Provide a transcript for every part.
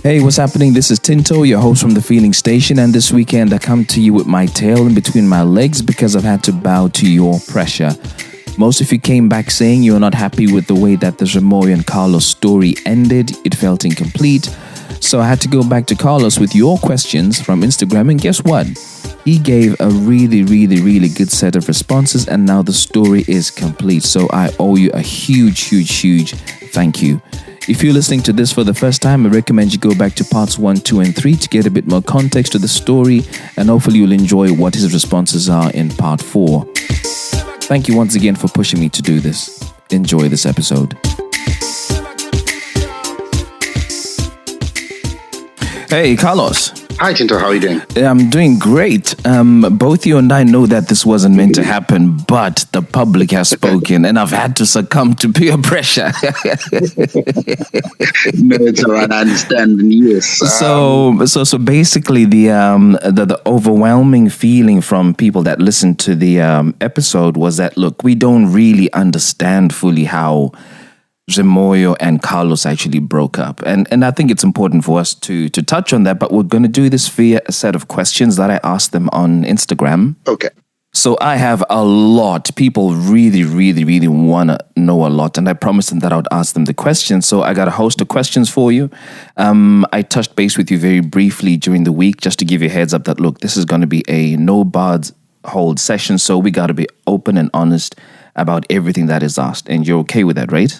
Hey, what's happening? This is Tinto, your host from the Feeling Station, and this weekend I come to you with my tail in between my legs because I've had to bow to your pressure. Most of you came back saying you're not happy with the way that the Zvemoyo and Carlos story ended. It felt incomplete. So I had to go back to Carlos with your questions from Instagram, and guess what? He gave a really good set of responses, and now the story is complete. So I owe you a huge thank you. If you're listening to this for the first time, I recommend you go back to parts 1, 2, and 3 to get a bit more context to the story, and hopefully you'll enjoy what his responses are in part 4. Thank you once again for pushing me to do this. Enjoy this episode. Hey, Carlos. Hi, Tinto. How are you doing? I'm doing great. Both you and I know that this wasn't meant to happen, but the public has spoken, and I've had to succumb to peer pressure. No, it's all right. I understand. Yes. So basically, the overwhelming feeling from people that listened to the episode was that, look, we don't really understand fully how Zvemoyo and Carlos actually broke up. And I think it's important for us to touch on that, but we're going to do this via a set of questions that I asked them on Instagram. Okay. So I have a lot. People really want to know a lot, and I promised them that I would ask them the questions. So I got a host of questions for you. I touched base with you very briefly during the week just to give you a heads up that, look, this is going to be a no bards hold session, so we got to be open and honest about everything that is asked. And you're okay with that, right?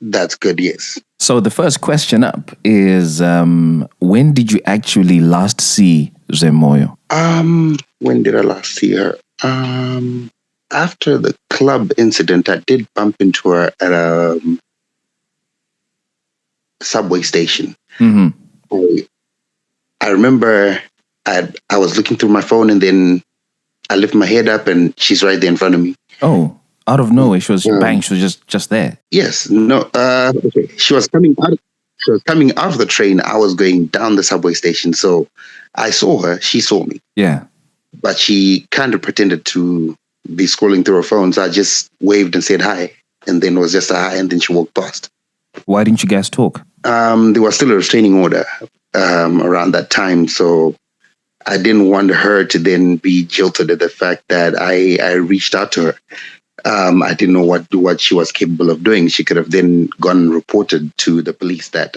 That's good, yes. So the first question up is, when did you actually last see Zvemoyo? When did I last see her? After the club incident, I did bump into her at a subway station. Mm-hmm. I remember I was looking through my phone, and then I lift my head up and she's right there in front of me. Oh. Out of nowhere, she was bang. She was just there. Yes, no. Okay. She was coming out. She was coming out of the train. I was going down the subway station, so I saw her. She saw me. Yeah, but she kind of pretended to be scrolling through her phone. So I just waved and said hi, and then it was just a hi, and then she walked past. Why didn't you guys talk? There was still a restraining order around that time, so I didn't want her to then be jilted at the fact that I reached out to her. I didn't know what she was capable of doing. She could have then gone and reported to the police that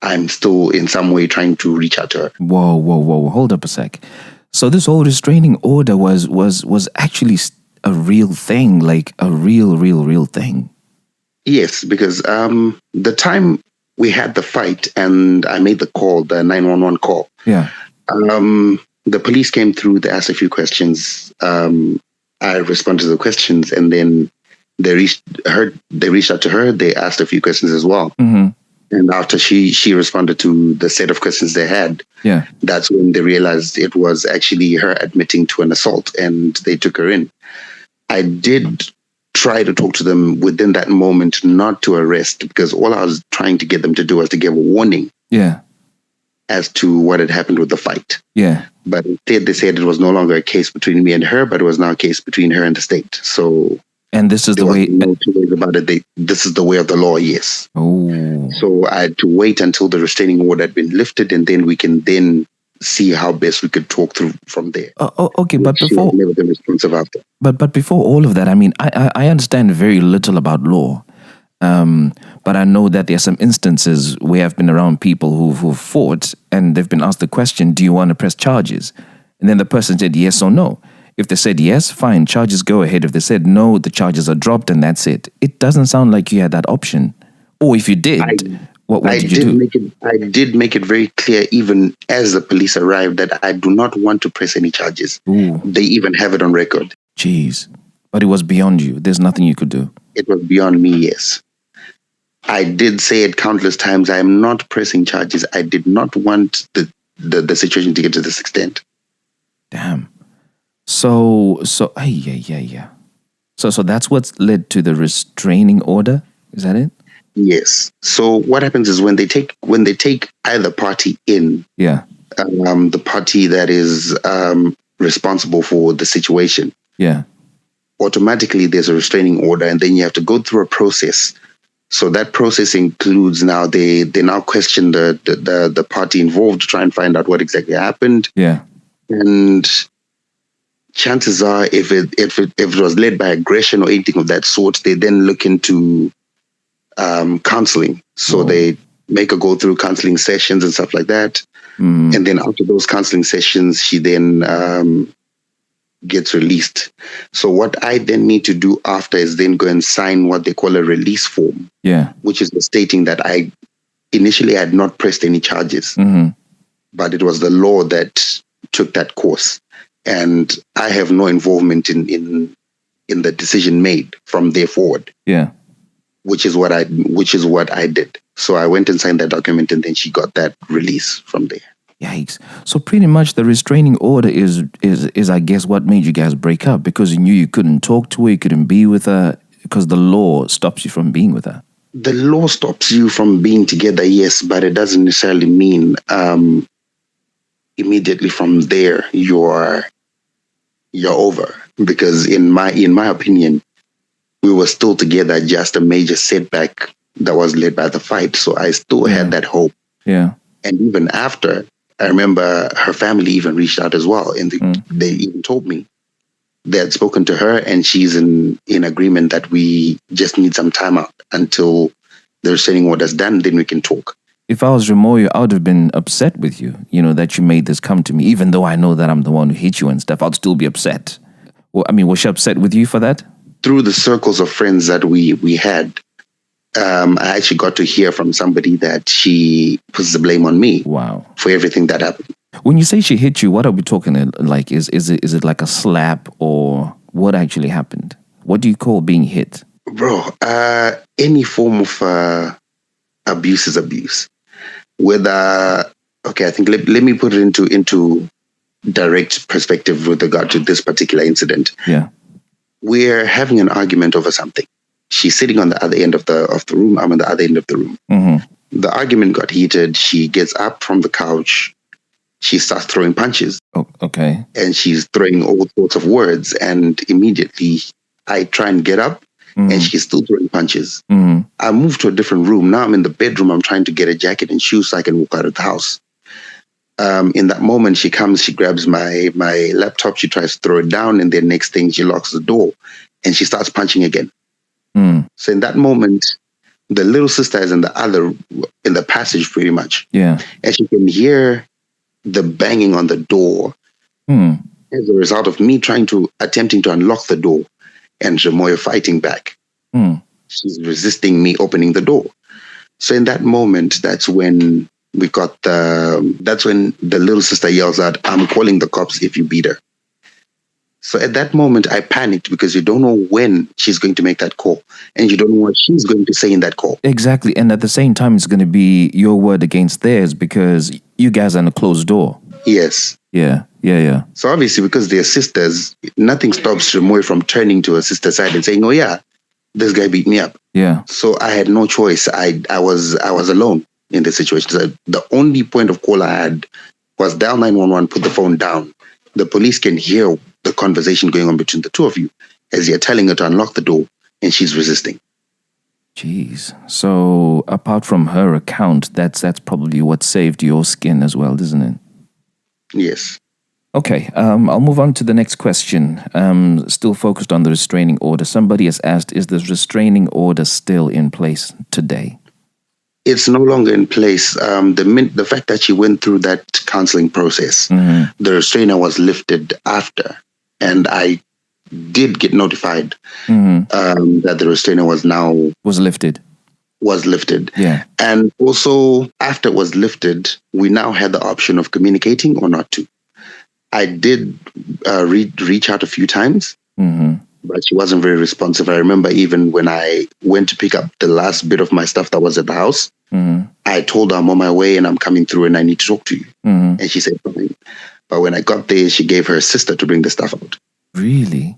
I'm still in some way trying to reach out to her. Whoa. Hold up a sec. So this whole restraining order was actually a real thing, like a real thing. Yes, because the time we had the fight and I made the call, the 911 call. Yeah. The police came through, they asked a few questions. I responded to the questions, and then they reached out to her. They asked a few questions as well. Mm-hmm. And after she responded to the set of questions they had, that's when they realized it was actually her admitting to an assault, and they took her in. I did try to talk to them within that moment, not to arrest, because all I was trying to get them to do was to give a warning. Yeah. As to what had happened with the fight. Yeah. But instead they said it was no longer a case between me and her, but it was now a case between her and the state. So, and this is the way. No two ways about it. This is the way of the law. Yes. Oh. So I had to wait until the restraining order had been lifted, and then we can then see how best we could talk through from there. Okay, but before never been responsive after. But before all of that, I mean, I understand very little about law. But I know that there are some instances where I've been around people who've fought and they've been asked the question, do you want to press charges? And then the person said yes or no. If they said yes, fine, charges go ahead. If they said no, the charges are dropped and that's it. It doesn't sound like you had that option. Or if you did, what did you do? I did make it very clear, even as the police arrived, that I do not want to press any charges. Ooh. They even have it on record. Jeez. But it was beyond you. There's nothing you could do. It was beyond me, yes. I did say it countless times, I am not pressing charges. I did not want the situation to get to this extent. Damn. So yeah. So that's what's led to the restraining order? Is that it? Yes. So what happens is when they take either party in, the party that is responsible for the situation, automatically there's a restraining order, and then you have to go through a process So that process includes now they now question the party involved to try and find out what exactly happened. Yeah. And chances are, if it was led by aggression or anything of that sort, they then look into counseling. So they make her go through counseling sessions and stuff like that. And then after those counseling sessions, she then gets released. So what I then need to do after is then go and sign what they call a release form. Yeah. Which is the stating that I initially had not pressed any charges, but it was the law that took that course, and I have no involvement in the decision made from there forward. Yeah. Which is what I did. So I went and signed that document, and then she got that release from there. Yikes. So pretty much the restraining order is I guess what made you guys break up, because you knew you couldn't talk to her, you couldn't be with her, because the law stops you from being with her. The law stops you from being together, yes, but it doesn't necessarily mean immediately from there you're over. Because in my opinion, we were still together, just a major setback that was led by the fight. So I still had that hope. Yeah. And even after, I remember her family even reached out as well. And they even told me they had spoken to her, and she's in agreement that we just need some time out until the restraining order is done, then we can talk. If I was Zvemoyo, I would have been upset with you, that you made this come to me. Even though I know that I'm the one who hit you and stuff, I'd still be upset. Well, I mean, was she upset with you for that? Through the circles of friends that we had, I actually got to hear from somebody that she puts the blame on me. Wow. For everything that happened. When you say she hit you, what are we talking like? Is it like a slap, or what actually happened? What do you call being hit? Bro, any form of abuse is abuse. Whether, okay, I think let me put it into direct perspective with regard to this particular incident. Yeah. We're having an argument over something. She's sitting on the other end of the room. I'm on the other end of the room. The argument got heated. She gets up from the couch. She starts throwing punches. Oh, okay. And she's throwing all sorts of words. And immediately I try and get up, and she's still throwing punches. I moved to a different room. Now I'm in the bedroom. I'm trying to get a jacket and shoes so I can walk out of the house. In that moment, she comes, she grabs my laptop, she tries to throw it down, and then next thing she locks the door and she starts punching again. So in that moment, the little sister is in the passage pretty much. Yeah. And she can hear the banging on the door as a result of me attempting to unlock the door and Zvemoyo fighting back. She's resisting me opening the door. So in that moment, that's when that's when the little sister yells out, "I'm calling the cops if you beat her." So at that moment, I panicked, because you don't know when she's going to make that call, and you don't know what she's going to say in that call. Exactly. And at the same time, it's going to be your word against theirs, because you guys are in a closed door. Yes. Yeah. So obviously, because they're sisters, nothing stops Zvemoyo from turning to her sister's side and saying, "Oh yeah, this guy beat me up." Yeah. So I had no choice. I was alone in this situation. So the only point of call I had was dial 911, put the phone down. The police can hear the conversation going on between the two of you as you're telling her to unlock the door, and she's resisting. Jeez. So apart from her account, that's probably what saved your skin as well, isn't it? Yes. Okay, I'll move on to the next question. Still focused on the restraining order. Somebody has asked, is the restraining order still in place today? It's no longer in place. The fact that she went through that counseling process, the restrainer was lifted after, and I did get notified that the restrainer was lifted. Yeah. And also, after it was lifted, we now had the option of communicating or not to. I did reach out a few times, but she wasn't very responsive. I remember even when I went to pick up the last bit of my stuff that was at the house, I told her I'm on my way and I'm coming through and I need to talk to you. And she said fine. But when I got there, she gave her sister to bring the stuff out. Really?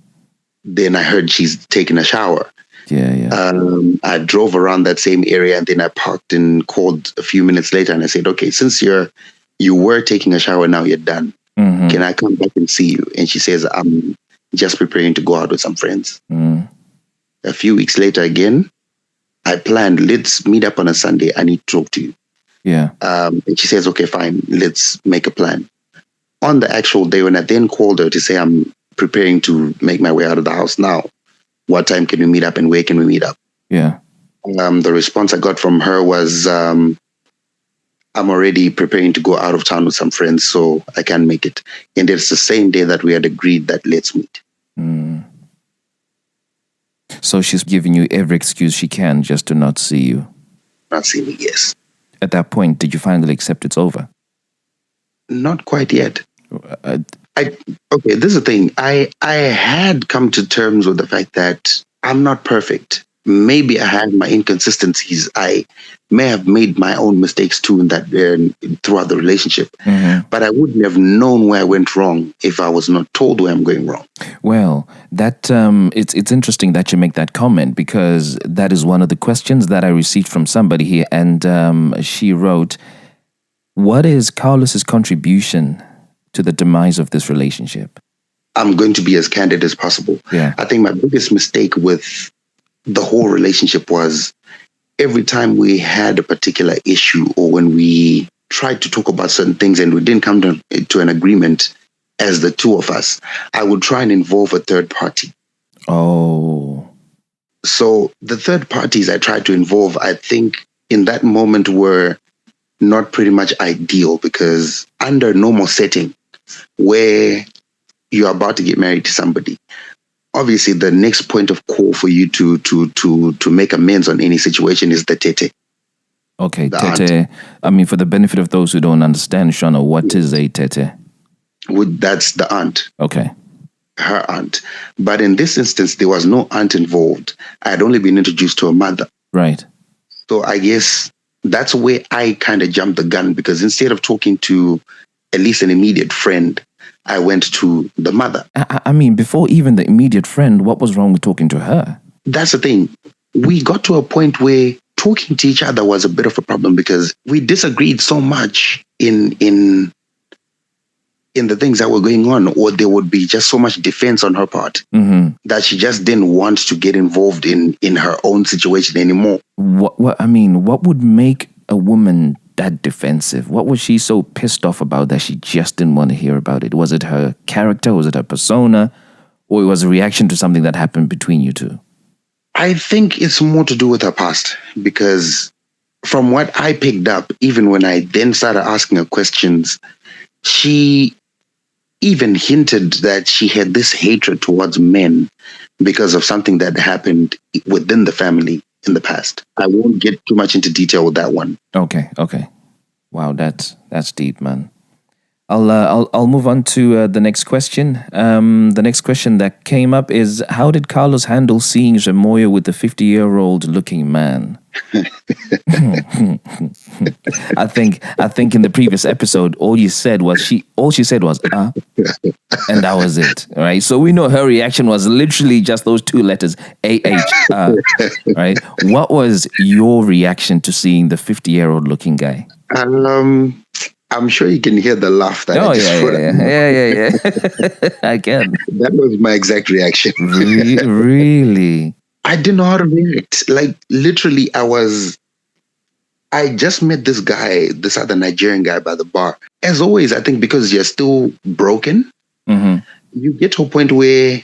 Then I heard she's taking a shower. Yeah. I drove around that same area, and then I parked and called a few minutes later, and I said, okay, since you were taking a shower, now you're done. Can I come back and see you? And she says, I'm just preparing to go out with some friends. A few weeks later again, I planned, let's meet up on a Sunday. I need to talk to you. Yeah. And she says, okay, fine, let's make a plan. On the actual day, when I then called her to say, I'm preparing to make my way out of the house now, what time can we meet up and where can we meet up? Yeah. The response I got from her was, I'm already preparing to go out of town with some friends, so I can't make it. And it's the same day that we had agreed that let's meet. So she's giving you every excuse she can just to not see you. Not see me, yes. At that point, did you finally accept it's over? Not quite yet. Uh, Okay, this is the thing. I had come to terms with the fact that I'm not perfect. Maybe I had my inconsistencies. I may have made my own mistakes too in that throughout the relationship. But I wouldn't have known where I went wrong if I was not told where I'm going wrong. Well, that it's interesting that you make that comment, because that is one of the questions that I received from somebody here, and she wrote, "What is Carlos's contribution to the demise of this relationship?" I'm going to be as candid as possible. Yeah. I think my biggest mistake with the whole relationship was every time we had a particular issue or when we tried to talk about certain things and we didn't come to an agreement as the two of us, I would try and involve a third party. Oh. So the third parties I tried to involve, I think in that moment were not pretty much ideal, because under normal setting where you're about to get married to somebody, obviously the next point of call for you to make amends on any situation is the tete. Okay, The tete. aunt. I mean, for the benefit of those who don't understand, Shana, what is a tete? That's the aunt, Okay. her aunt. But in this instance, there was no aunt involved. I had only been introduced to a mother. Right. So I guess that's where I kind of jumped the gun, because instead of talking to at least an immediate friend, I went to the mother. I mean, before even the immediate friend, what was wrong with talking to her? That's the thing. We got to a point where talking to each other was a bit of a problem, because we disagreed so much in the things that were going on, or there would be just so much defense on her part that she just didn't want to get involved in her own situation anymore. What would make a woman that defensive? What was she so pissed off about that she just didn't want to hear about it? Was it her character? Was it her persona? Or it was a reaction to something that happened between you two? I think it's more to do with her past, because from what I picked up, even when I then started asking her questions, she even hinted that she had this hatred towards men because of something that happened within the family in the past. I won't get too much into detail with that one. Okay. Wow, that's deep, man. I'll move on to the next question. The next question that came up is, how did Carlos handle seeing Zvemoyo with the 50-year-old looking man? I think in the previous episode, all she said was and that was it. Right. So we know her reaction was literally just those two letters, right? What was your reaction to seeing the 50-year-old looking guy? I'm sure you can hear the laugh that I just put out. Yeah. I can. That was my exact reaction. Really? I didn't know how to react. Like, literally, I just met this guy, this other Nigerian guy by the bar. As always, I think because you're still broken, you get to a point where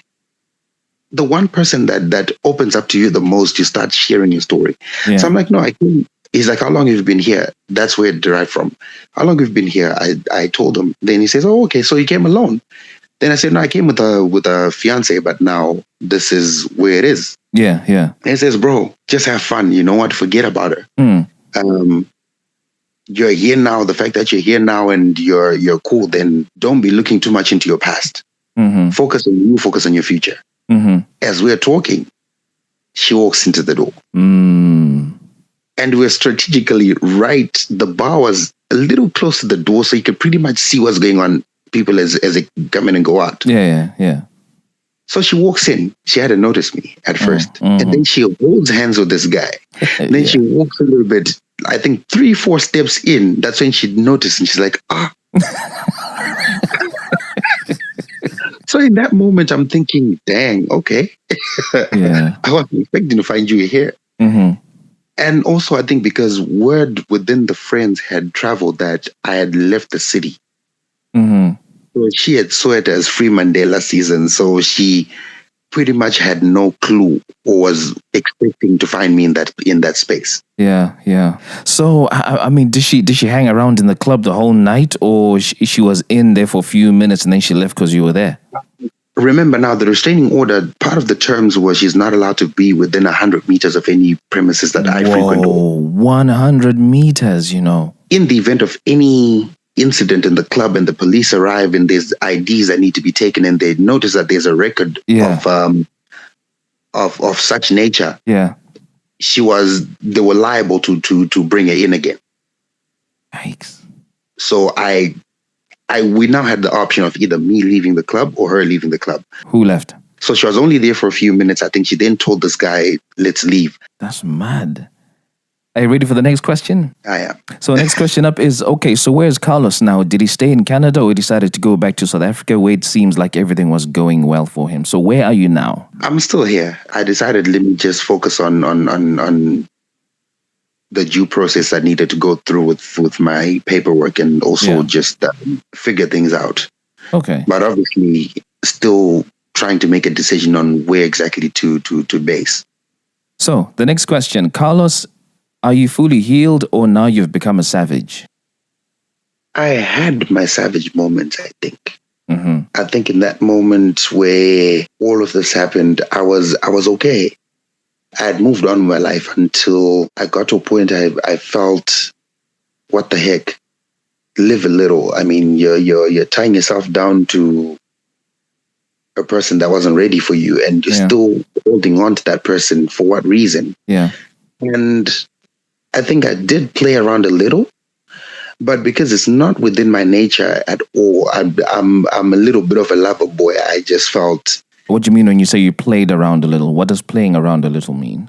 the one person that opens up to you the most, you start sharing your story. Yeah. So I'm like, no, I can't. He's like, how long have you been here? That's where it derived from. How long have you been here? I told him. Then he says, oh, okay, so you came alone. Then I said, no, I came with a fiance, but now this is where it is. Yeah. And he says, bro, just have fun. You know what? Forget about her. You're here now. The fact that you're here now and you're cool, then don't be looking too much into your past. Focus on you, focus on your future. As we're talking, she walks into the door. And we're strategically right. The bar was a little close to the door, so you could pretty much see what's going on, people as they come in and go out. Yeah. So she walks in. She hadn't noticed me at first. And then she holds hands with this guy. Then she walks a little bit, I think 3-4 steps in. That's when she noticed, and she's like, So in that moment, I'm thinking, dang, okay. Yeah. I wasn't expecting to find you here. And also, I think because word within the friends had traveled that I had left the city. Mm-hmm. So she had saw it as free Mandela season. So she pretty much had no clue or was expecting to find me in that space. Yeah, yeah. So, I mean, did she hang around in the club the whole night, or she was in there for a few minutes and then she left because you were there? Remember now, the restraining order, part of the terms was she's not allowed to be within 100 meters of any premises that I frequent. Whoa, 100 meters, you know. In the event of any incident in the club and the police arrive and there's IDs that need to be taken and they notice that there's a record Yeah. of such nature, Yeah. they were liable to bring her in again. Yikes. So we now had the option of either me leaving the club or her leaving the club. Who left? So she was only there for a few minutes. I think she then told this guy, let's leave. That's mad. Are you ready for the next question? I am. So next question up is, okay, so where's Carlos now? Did he stay in Canada or he decided to go back to South Africa where it seems like everything was going well for him? So where are you now? I'm still here. I decided let me just focus on the due process I needed to go through with my paperwork and also just figure things out. Okay. But obviously still trying to make a decision on where exactly to base. So the next question, Carlos, are you fully healed or now you've become a savage? I had my savage moments, I think. Mm-hmm. I think in that moment where all of this happened, I was okay. I had moved on with my life until I got to a point I felt, what the heck? Live a little. I mean, you're tying yourself down to a person that wasn't ready for you and you're still holding on to that person. For what reason? Yeah. And I think I did play around a little, but because it's not within my nature at all, I'm a little bit of a lover boy. I just felt. What do you mean when you say you played around a little? What does playing around a little mean?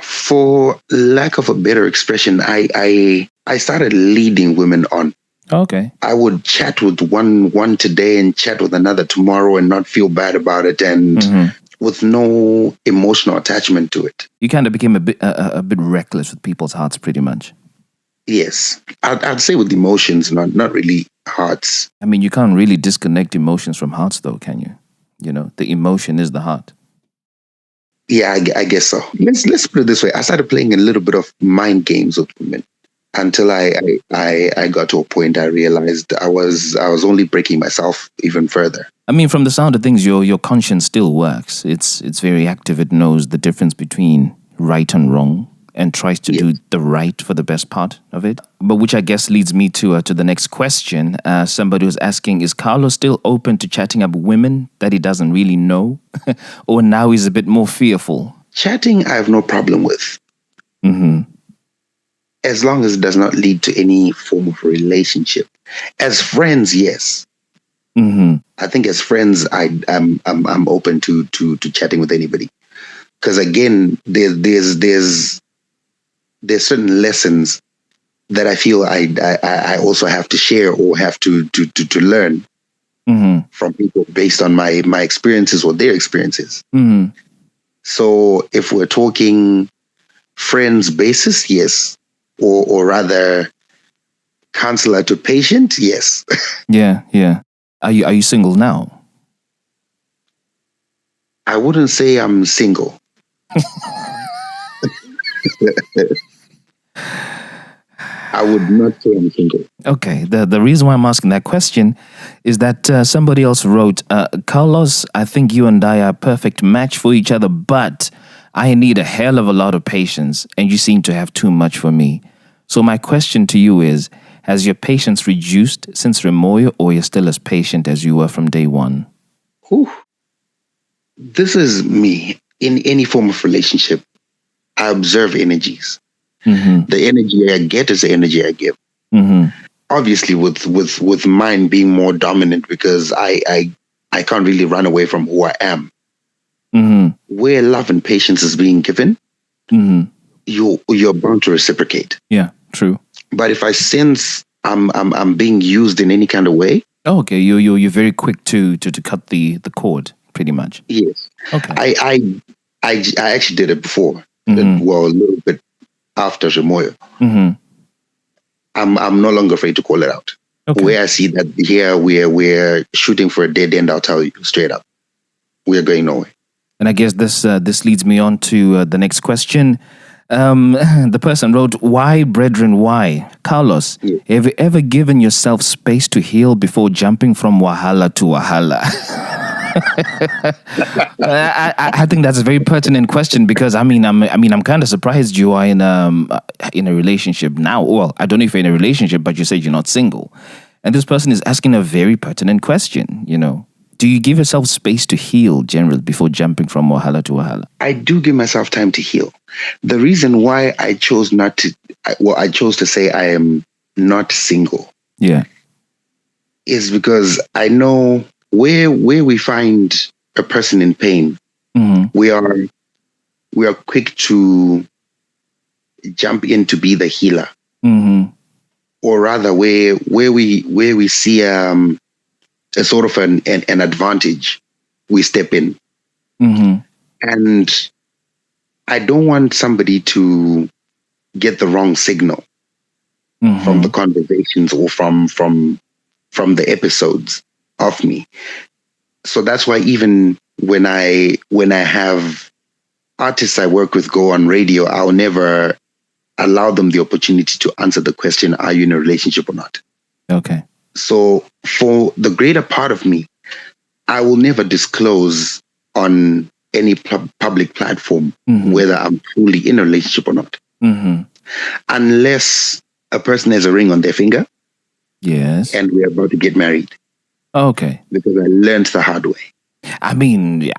For lack of a better expression, I started leading women on. Okay. I would chat with one today and chat with another tomorrow and not feel bad about it and with no emotional attachment to it. You kind of became a bit reckless with people's hearts, pretty much. Yes. I'd say with emotions, not really hearts. I mean, you can't really disconnect emotions from hearts though, can you? You know, the emotion is the heart. Yeah, I guess so. Let's put it this way. I started playing a little bit of mind games with women until I got to a point I realized I was only breaking myself even further. I mean, from the sound of things, your conscience still works. It's very active. It knows the difference between right and wrong and tries to do the right for the best part of it. But which I guess leads me to the next question. Somebody was asking, is Carlos still open to chatting up women that he doesn't really know? Or now he's a bit more fearful? Chatting, I have no problem with. Mm-hmm. As long as it does not lead to any form of relationship. As friends, yes. Mm-hmm. I think as friends, I'm open to chatting with anybody. Because again, there's certain lessons that I feel I also have to share or have to learn from people based on my experiences or their experiences. Mm-hmm. So if we're talking friends basis, yes. Or rather counselor to patient, yes. Yeah. Are you single now? I wouldn't say I'm single. I would not say I'm single. Okay, the reason why I'm asking that question is that somebody else wrote, Carlos, I think you and I are a perfect match for each other, but I need a hell of a lot of patience, and you seem to have too much for me. So my question to you is, has your patience reduced since Zvemoyo, or you're still as patient as you were from day one? Whew. This is me. In any form of relationship, I observe energies. Mm-hmm. The energy I get is the energy I give. Mm-hmm. Obviously, with mine being more dominant because I can't really run away from who I am. Mm-hmm. Where love and patience is being given, you're bound to reciprocate. Yeah, true. But if I sense I'm being used in any kind of way, okay, you're very quick to cut the cord, pretty much. Yes. Okay. I actually did it before. well, a little bit after Zvemoyo. I'm no longer afraid to call it out. Okay. Where I see that here we're shooting for a dead end, I'll tell you straight up, we're going nowhere. And I guess this leads me on to the next question. The person wrote, "Why, brethren, why? Carlos, have you ever given yourself space to heal before jumping from wahala to wahala?" I think that's a very pertinent question because I'm kind of surprised you are in a relationship now. Well, I don't know if you're in a relationship, but you said you're not single, and this person is asking a very pertinent question. Do you give yourself space to heal generally before jumping from wahala to wahala? I do give myself time to heal. The reason why I chose to say I am not single. Yeah. Is because I know where we find a person in pain, we are quick to jump in to be the healer. Or rather where we see a sort of an advantage, we step in. And I don't want somebody to get the wrong signal from the conversations or from the episodes of me. So that's why even when I have artists I work with go on radio, I'll never allow them the opportunity to answer the question, are you in a relationship or not? Okay. So for the greater part of me, I will never disclose on any public platform whether I'm truly in a relationship or not. Unless a person has a ring on their finger. Yes. And we're about to get married. Okay. Because I learned the hard way. I mean,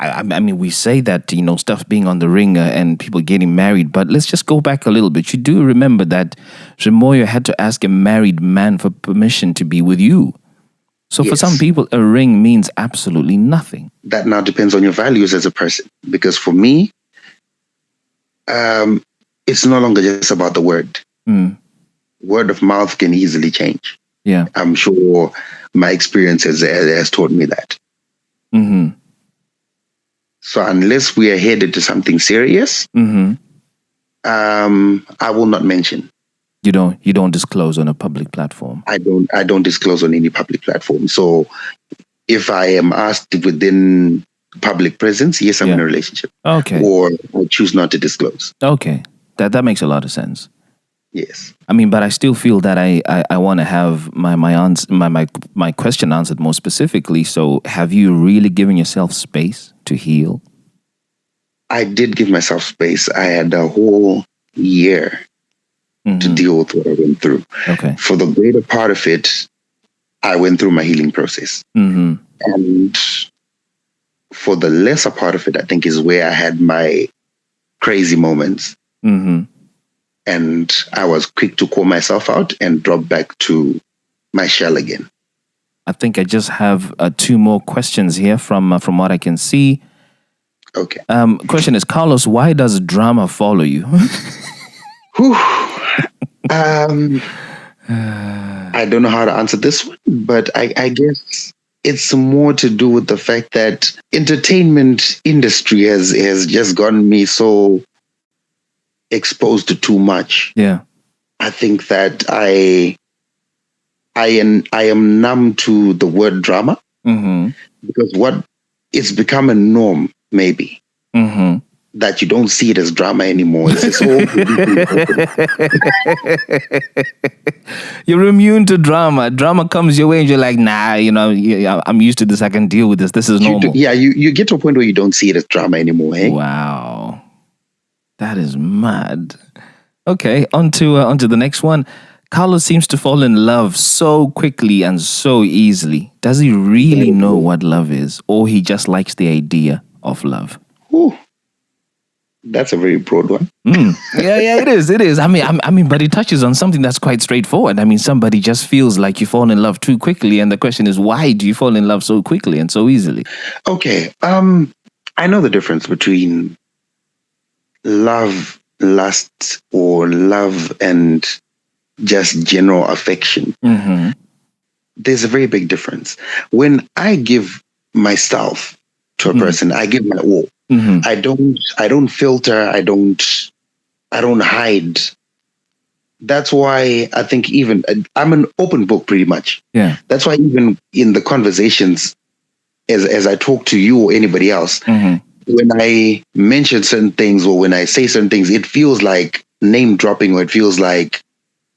we say that, stuff being on the ringer and people getting married, but let's just go back a little bit. You do remember that Zvemoyo had to ask a married man for permission to be with you. So for some people, a ring means absolutely nothing. That now depends on your values as a person. Because for me, it's no longer just about the word. Word of mouth can easily change. Yeah. I'm sure my experience has taught me that. So unless we are headed to something serious, I will not mention. You don't disclose on a public platform. I don't disclose on any public platform. So if I am asked within public presence, yes, I'm in a relationship. Okay. Or I choose not to disclose. Okay. That makes a lot of sense. Yes. But I still feel that I want to have my question answered more specifically. So have you really given yourself space to heal? I did give myself space. I had a whole year to deal with what I went through. Okay. For the greater part of it, I went through my healing process. And for the lesser part of it, I think is where I had my crazy moments. And I was quick to call myself out and drop back to my shell again. I think I just have 2 more questions here from what I can see. Okay. Question is, Carlos, why does drama follow you? I don't know how to answer this one, but I guess it's more to do with the fact that entertainment industry has just gotten me so exposed to too much. Yeah. I think that I am numb to the word drama because it's become a norm, maybe, that you don't see it as drama anymore. It's this whole You're immune to drama. Drama comes your way and you're like, nah, I'm used to this. I can deal with this. This is normal. You get to a point where you don't see it as drama anymore. Hey? Wow. That is mad. Okay, on to the next one. Carlos seems to fall in love so quickly and so easily. Does he really know what love is, or he just likes the idea of love? Ooh, that's a very broad one. Yeah, it is. It is. But it touches on something that's quite straightforward. Somebody just feels like you fall in love too quickly, and the question is, why do you fall in love so quickly and so easily? Okay, I know the difference between love, lust, or love and just general affection. There's a very big difference. When I give myself to a person, I give my all. I don't filter. I don't I don't hide. That's why I think even I'm an open book pretty much. Yeah. That's why even in the conversations, as I talk to you or anybody else, when I mention certain things or when I say certain things, it feels like name dropping, or it feels like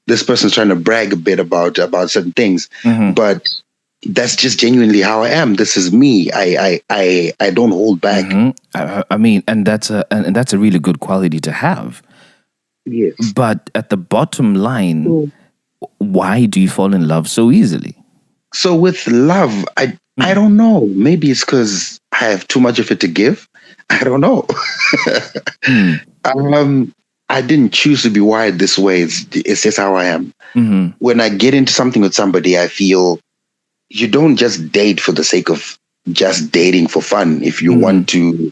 this person's trying to brag a bit about certain things. But that's just genuinely how I am. This is me. I don't hold back. I mean, and that's a really good quality to have. Yes. But at the bottom line, why do you fall in love so easily? So with love, I don't know. Maybe it's because I have too much of it to give. I don't know. I didn't choose to be wired this way. It's just how I am. When I get into something with somebody, I feel you don't just date for the sake of just dating for fun. If you want to,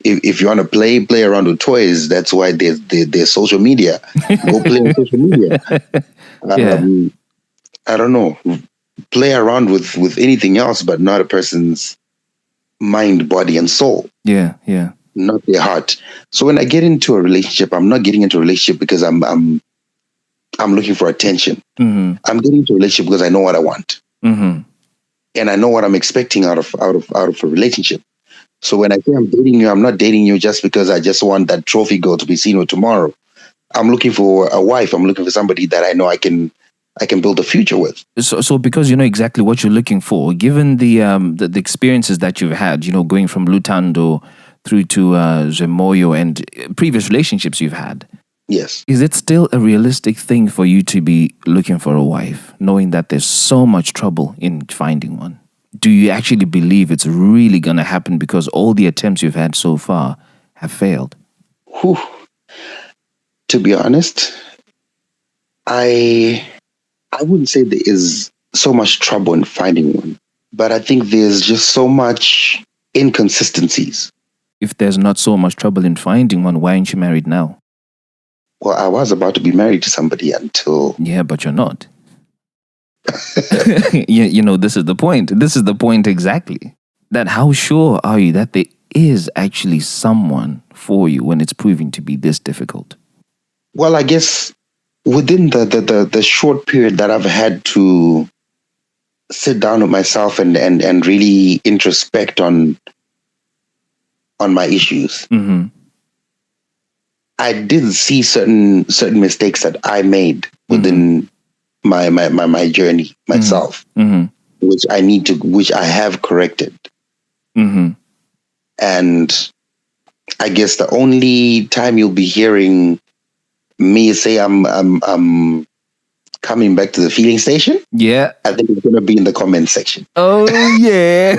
if you want to play around with toys, that's why there's social media. Go play on social media. I don't know. Play around with anything else, but not a person's mind, body, and soul. Yeah. Not their heart. So when I get into a relationship, I'm not getting into a relationship because I'm looking for attention. I'm getting into a relationship because I know what I want, and I know what I'm expecting out of a relationship. So when I say I'm dating you, I'm not dating you just because I just want that trophy girl to be seen with tomorrow. I'm looking for a wife. I'm looking for somebody that I know I can build a future with. So because you know exactly what you're looking for, given the experiences that you've had, going from Lutando through to Zvemoyo and previous relationships you've had. Yes. Is it still a realistic thing for you to be looking for a wife, knowing that there's so much trouble in finding one? Do you actually believe it's really going to happen because all the attempts you've had so far have failed? Whew. To be honest, I wouldn't say there is so much trouble in finding one, but I think there's just so much inconsistencies. If there's not so much trouble in finding one, why aren't you married now? Well, I was about to be married to somebody until... Yeah, but you're not. This is the point. This is the point exactly. That how sure are you that there is actually someone for you when it's proving to be this difficult? Well, I guess within the short period that I've had to sit down with myself and really introspect on my issues, I did see certain mistakes that I made within my journey myself, which I have corrected. And I guess the only time you'll be hearing me say I'm coming back to the feeling station, yeah, I think it's gonna be in the comment section. Oh yeah.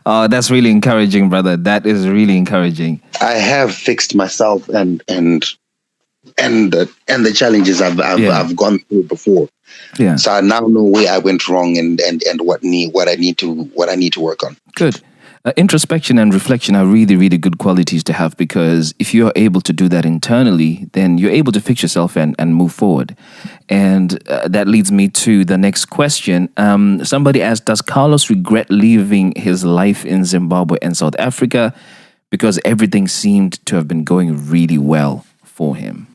Oh, that's really encouraging, brother. That is really encouraging. I have fixed myself and the challenges I've gone through before. Yeah. So I now know where I went wrong and what I need to work on. Good. Introspection and reflection are really, really good qualities to have, because if you're able to do that internally, then you're able to fix yourself and move forward. And that leads me to the next question. Somebody asked, does Carlos regret leaving his life in Zimbabwe and South Africa because everything seemed to have been going really well for him?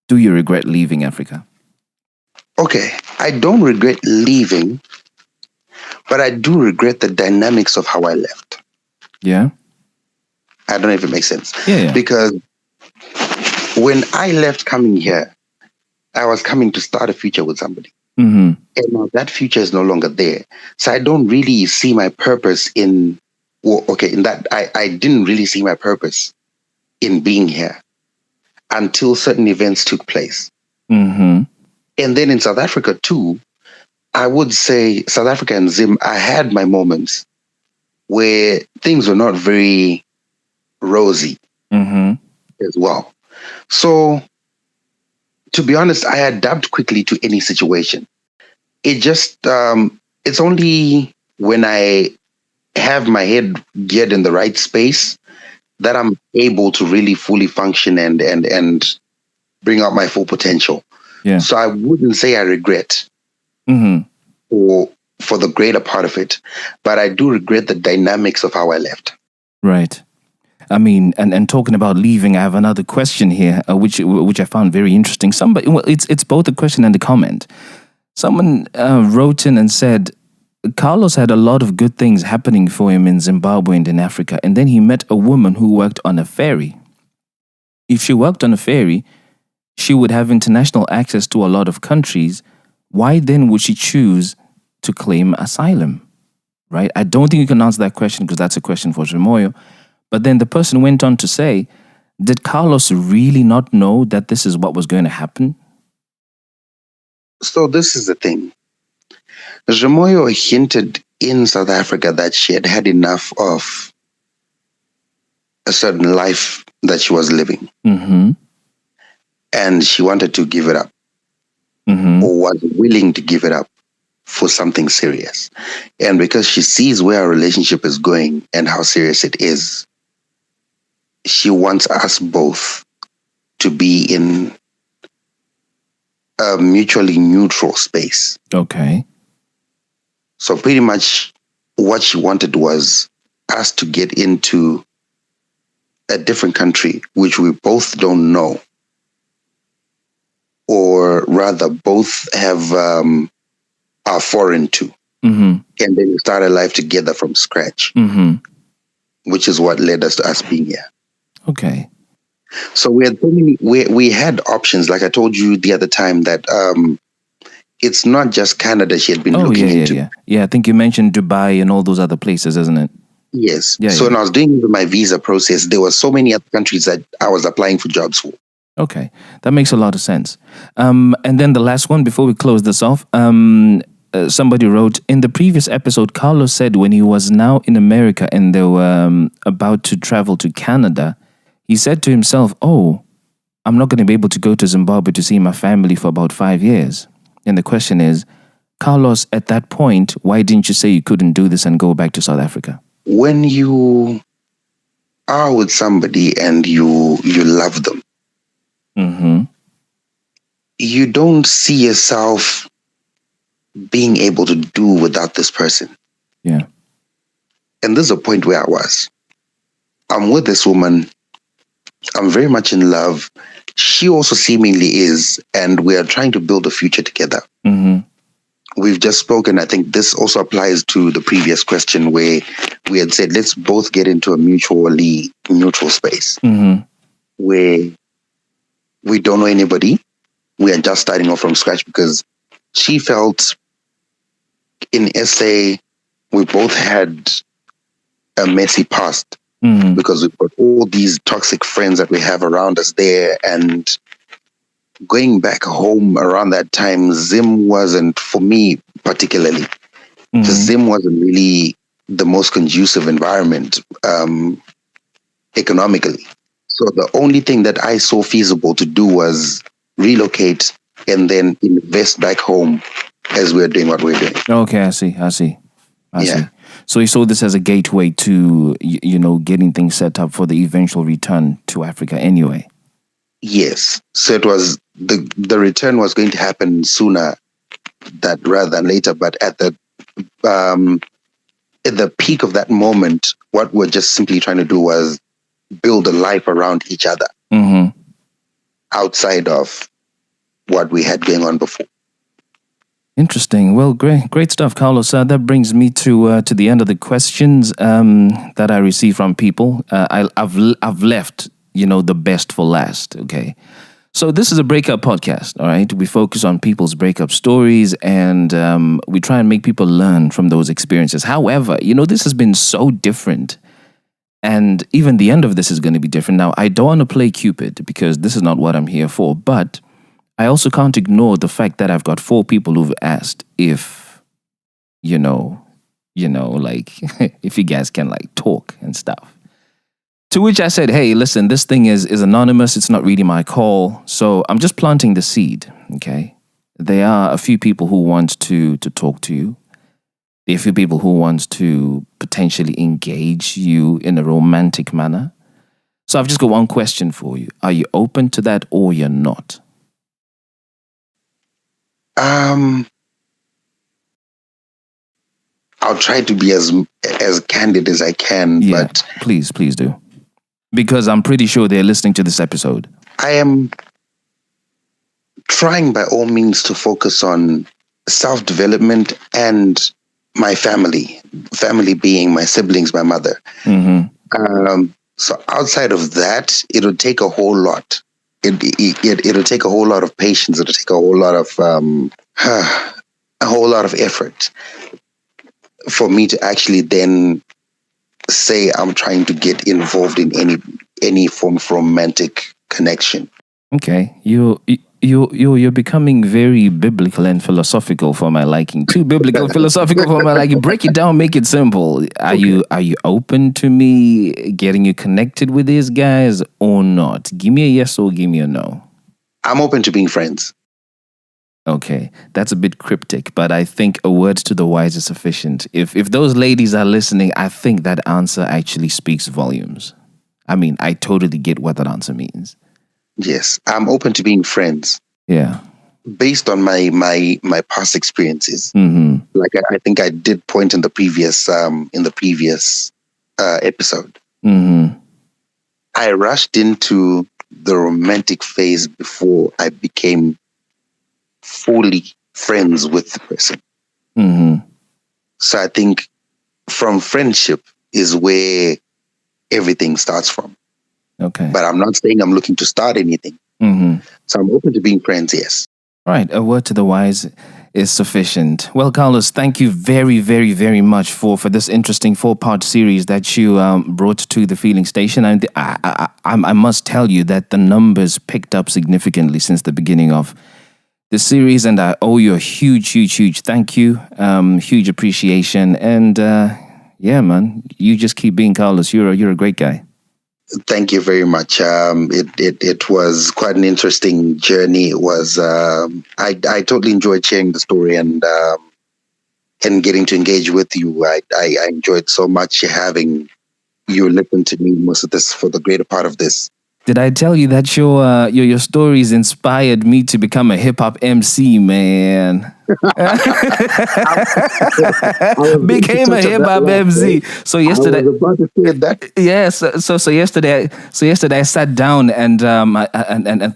Do you regret leaving Africa? Okay, I don't regret leaving, but I do regret the dynamics of how I left. Yeah. I don't know if it makes sense. Yeah. Because when I left coming here, I was coming to start a future with somebody. And now that future is no longer there. So I don't really see my purpose in that I didn't really see my purpose in being here until certain events took place. And then in South Africa too, I would say South Africa and Zim, I had my moments where things were not very rosy as well. So, to be honest, I adapt quickly to any situation. It just, it's only when I have my head geared in the right space that I'm able to really fully function and bring out my full potential. Yeah. So I wouldn't say I regret for the greater part of it, but I do regret the dynamics of how I left. Right. I mean, and talking about leaving, I have another question here, which I found very interesting. Somebody, well, it's both a question and a comment. Someone wrote in and said, Carlos had a lot of good things happening for him in Zimbabwe and in Africa, and then he met a woman who worked on a ferry. If she worked on a ferry, she would have international access to a lot of countries. Why then would she choose to claim asylum? Right? I don't think you can answer that question because that's a question for Zvemoyo. But then the person went on to say, did Carlos really not know that this is what was going to happen? So this is the thing. Zvemoyo hinted in South Africa that she had had enough of a certain life that she was living. Mm-hmm. And she wanted to give it up, Mm-hmm. or was willing to give it up for something serious. And because she sees where our relationship is going and how serious it is, she wants us both to be in a mutually neutral space. Okay. So pretty much what she wanted was us to get into a different country, which we both don't know, or rather both have are foreign to, Mm-hmm. and then start a life together from scratch, Mm-hmm. which is what led us to us being here. Okay. So we had we had options. Like I told you the other time that it's not just Canada she had been looking into. Yeah, I think you mentioned Dubai and all those other places, isn't it? Yes. Yeah, So yeah. when I was doing my visa process, there were so many other countries that I was applying for jobs for. Okay, that makes a lot of sense. And then the last one before we close this off, somebody wrote in the previous episode, Carlos said when he was now in America and they were about to travel to Canada, he said to himself, "Oh, I'm not going to be able to go to Zimbabwe to see my family for about 5 years." And the question is, Carlos, at that point, why didn't you say you couldn't do this and go back to South Africa? When you are with somebody and you love them, Mm-hmm. you don't see yourself being able to do without this person. Yeah. And this is a point where I was. I'm with this woman. I'm very much in love. She also seemingly is. And we are trying to build a future together. Mm-hmm. We've just spoken. I think this also applies to the previous question where we had said, let's both get into a mutually neutral space Mm-hmm. where we don't know anybody. We are just starting off from scratch because she felt in SA, we both had a messy past Mm-hmm. because we've got all these toxic friends that we have around us there. And going back home around that time, Zim wasn't, for me particularly, Mm-hmm. Zim wasn't really the most conducive environment economically. So the only thing that I saw feasible to do was relocate and then invest back home as we're doing what we're doing. Okay, I see. Yeah. See. So you saw this as a gateway to, getting things set up for the eventual return to Africa anyway. Yes. So it was the return was going to happen sooner rather than later, but at the peak of that moment, what we're just simply trying to do was build a life around each other Mm-hmm. outside of what we had going on before. Interesting. Well, great stuff, Carlos. That brings me to the end of the questions that I receive from people. I've left, the best for last. Okay. So this is a breakup podcast, all right? We focus on people's breakup stories and we try and make people learn from those experiences. However, this has been so different. And even the end of this is going to be different. Now, I don't want to play Cupid because this is not what I'm here for. But I also can't ignore the fact that I've got 4 people who've asked if, like, if you guys can, like, talk and stuff. To which I said, hey, listen, this thing is anonymous. It's not really my call. So I'm just planting the seed, okay? There are a few people who want to talk to you. There are a few people who want to potentially engage you in a romantic manner. So I've just got one question for you. Are you open to that or you're not? I'll try to be as candid as I can, Yeah, but please do. Because I'm pretty sure they're listening to this episode. I am trying by all means to focus on self-development and my family being my siblings, my mother. So outside of that, it'll take a whole lot. It'll take a whole lot of patience. It'll take a whole lot of effort for me to actually then say I'm trying to get involved in any form of romantic connection. Okay, you're becoming very biblical and philosophical for my liking. Too biblical, philosophical for my liking. Break it down, make it simple. Are you open to me getting you connected with these guys or not? Give me a yes or give me a no. I'm open to being friends. Okay, that's a bit cryptic, but I think a word to the wise is sufficient. If those ladies are listening, I think that answer actually speaks volumes. I mean, I totally get what that answer means. Yes, I'm open to being friends. Yeah. Based on my past experiences. Like I think I did point in the previous episode. I rushed into the romantic phase before I became fully friends with the person. So I think from friendship is where everything starts from. Okay. But I'm not saying I'm looking to start anything. So I'm open to being friends, yes. Right. A word to the wise is sufficient. Well, Carlos, thank you very, very, very much for this interesting 4-part series that you brought to the Feeling Station. And I must tell you that the numbers picked up significantly since the beginning of the series, and I owe you a huge, huge, huge thank you, huge appreciation. And yeah, man, you just keep being Carlos. You're a great guy. Thank you very much. It was quite an interesting journey. It was I totally enjoyed sharing the story and getting to engage with you. I enjoyed so much having you listen to me most of this for the greater part of this. Did I tell you that your stories inspired me to become a hip hop MC, man? Became a hip hop MC. So yesterday, I was about to say that. Yeah. So yesterday I sat down and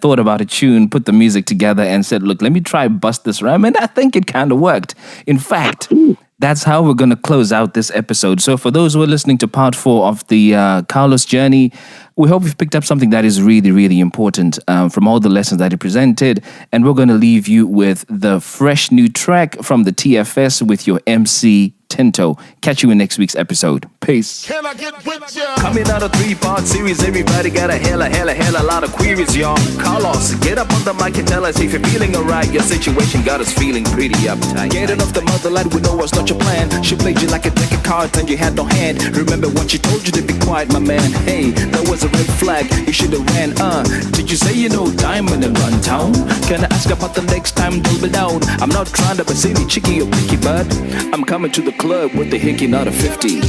thought about a tune, put the music together, and said, "Look, let me try bust this rhyme," and I think it kind of worked. In fact, that's how we're going to close out this episode. So for those who are listening to part 4 of the Carlos journey, we hope you've picked up something that is really, really important from all the lessons that he presented. And we're going to leave you with the fresh new track from the TFS with your MC Tinto. Catch you in next week's episode. Peace. Can I get with ya? Coming out a 3-part series, everybody got a hella lot of queries, y'all. Carlos, get up on the mic and tell us if you're feeling alright. Your situation got us feeling pretty uptight. Getting off the motherland, we know what's not your plan. She played you like a deck of cards and you had no hand. Remember what she told you to be quiet, my man. Hey, that was a red flag, you should have ran. Did you say you know Diamond and Run Town? Can I ask about the next time they'll be down? I'm not trying to be silly, chicky or picky, but I'm coming to the club with the hickey, not a 50.